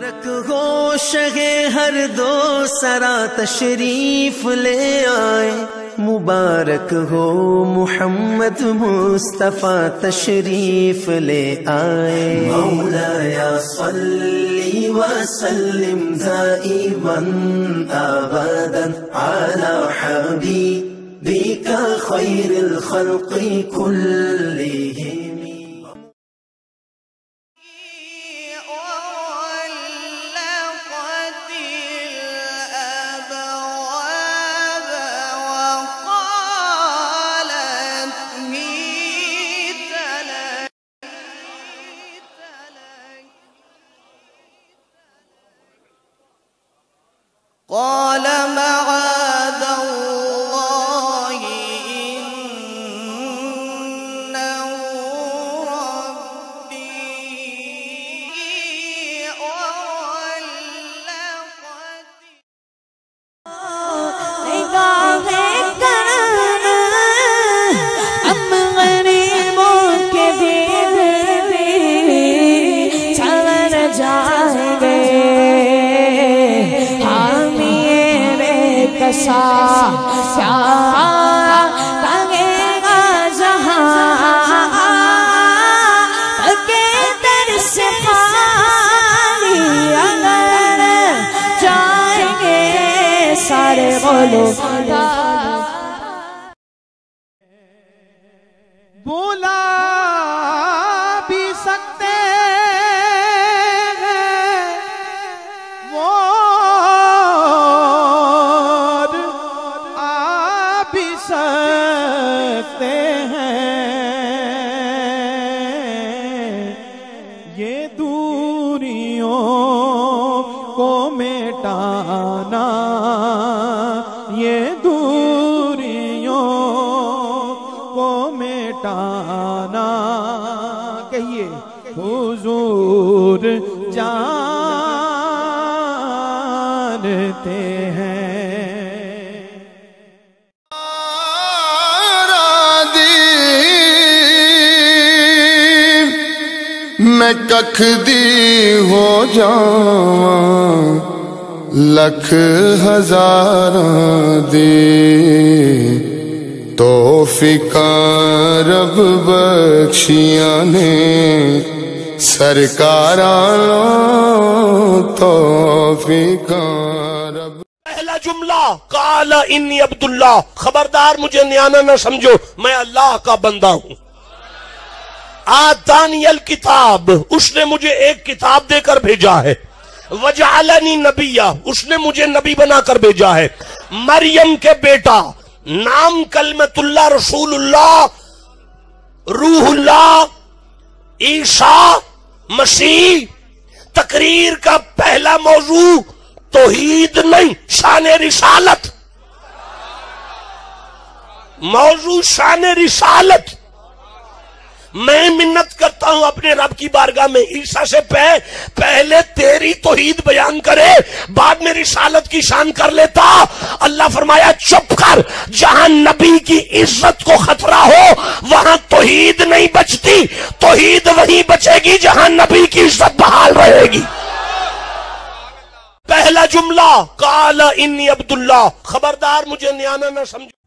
مبارک ہو شہ ہر دو سرا تشریف لے آئے، مبارک ہو محمد مصطفیٰ تشریف لے آئے۔ مولایا صلی وسلم دائما ابدا علی حبیبک خیر الخلق کلہم۔ قال معاذ الله إنه ربي ہم غریبوں کے دل چھلن جائیں گے، لگے گا جہاں کے در سے خالی اگر جائیں گے سارے بولو بولا بھی سکتے ہیں وہ سکتے ہیں، یہ دوریوں کو مٹانا، یہ دوریوں کو مٹانا، کہیے حضور جانتے ہیں۔ میں ککھ دی ہو جاواں لکھ ہزاراں دی، توفیقاں رب بخشیاں نے سرکاراں توفیقاں رب۔ پہلا جملہ قال انی عبداللہ، خبردار مجھے نیانا نہ سمجھو، میں اللہ کا بندہ ہوں۔ آتانی الکتاب، اس نے مجھے ایک کتاب دے کر بھیجا ہے۔ وجعلنی نبیہ، اس نے مجھے نبی بنا کر بھیجا ہے۔ مریم کے بیٹا، نام کلمت اللہ، رسول اللہ، روح اللہ، عیسیٰ مسیح۔ تقریر کا پہلا موضوع توحید نہیں، شان رسالت۔ موضوع شان رسالت۔ میں منت کرتا ہوں اپنے رب کی بارگاہ میں، عیسیٰ سے پہلے تیری توحید بیان کرے، بعد میں رسالت کی شان کر لیتا۔ اللہ فرمایا چپ کر، جہاں نبی کی عزت کو خطرہ ہو وہاں توحید نہیں بچتی، توحید وہیں بچے گی جہاں نبی کی عزت بحال رہے گی۔ پہلا جملہ قال انی عبداللہ، خبردار مجھے نیانا نہ سمجھو۔